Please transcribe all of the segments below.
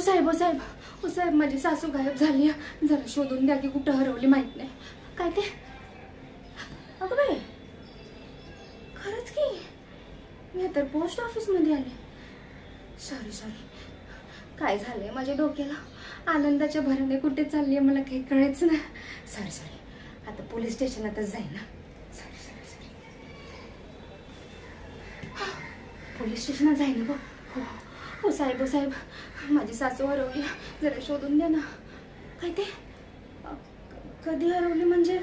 साहेब ओ साहेब माझी सासू गायब झाली आहे, जरा शोधून द्या की कुठं हरवली माहित नाही. काय ते? अगं बाई खरंच की मी तर पोस्ट ऑफिस मध्ये आले. सॉरी काय झालंय माझ्या डोक्याला? आनंदाच्या भराने कुठे चालली आहे मला काही कळायचं नाही. सॉरी आता पोलीस स्टेशनातच जाईन ना. सॉरी पोलीस स्टेशनात जाईन गो. हो साहेब माझी सासू हरवली, जरा शोधून द्या ना. काय ते? कधी हरवली म्हणजे?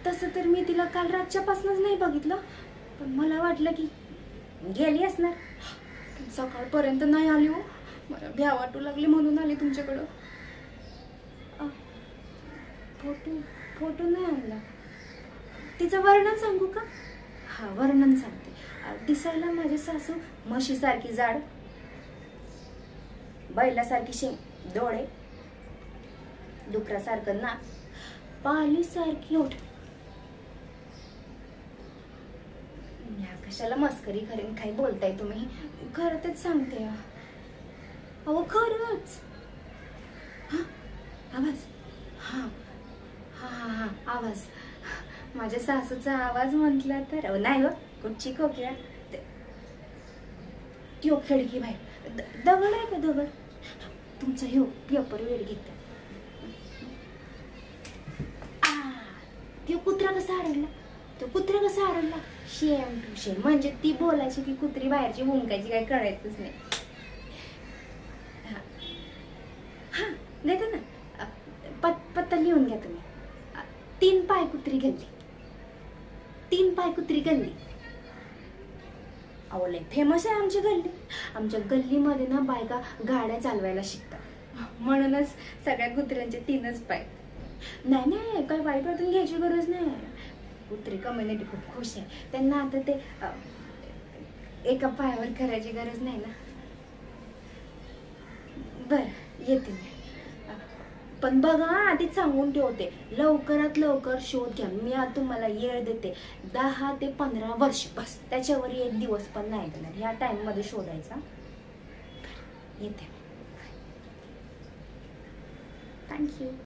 तसं तर मी तिला काल रातच्यापासूनच नाही बघितलं, पण मला वाटलं की गेली असणार. सकाळपर्यंत नाही आली हो. मला भ्या वाटू लागली म्हणून आली तुमच्याकडं. फोटो नाही आणला. तिचं वर्णन सांगू का? हा वर्णन सांगते. दिसायला माझी सासू म्हशीसारखी जाड, बैलासारखी शेंग, डोळे, डुकरासारखं नाक, पालीसारखी ओठ. कशाला मस्करी करेन, काही बोलताय तुम्ही? खरं तेच सांगते. अहो खरंच. आवाज हा आवाज. माझ्या सासूचा आवाज म्हटला तर नाही हो, कुठची कोकिळा. त्यो खिडकी बाहेर दगड आहे का? दगड तुमचा ह्यो पेपर वेळ घेत. तो कुत्रा कसा आढळला? शेम टू शेम. म्हणजे ती बोलायची की कुत्री बाहेरची हुंकायची, काय कळायचंच नाही. हा देते ना, पत्ता लिहून घ्या तुम्ही. 3 पाय कुत्री गल्ली. अहो लय फेमस आहे आमची गल्ली. आमच्या गल्लीमध्ये ना बायका गाड्या चालवायला शिकतात, म्हणूनच सगळ्या कुत्र्यांचे 3च पाय. नाही काही वाईट वाटून घ्यायची गरज नाही. कुत्री कम्युनिटी खूप खुश आहे. त्यांना आता ते एका पायावर करायची गरज नाही ना. बरं येते मी, पण बघा आधीच सांगून ठेवते, लवकरात लवकर शोध घ्या. मी तुम्हाला येळ देते 10 ते 15 वर्ष, बस. त्याच्यावर 1 दिवस पण नाही देणार. ह्या टाइम मध्ये शोधायचा. येते. थँक्यू.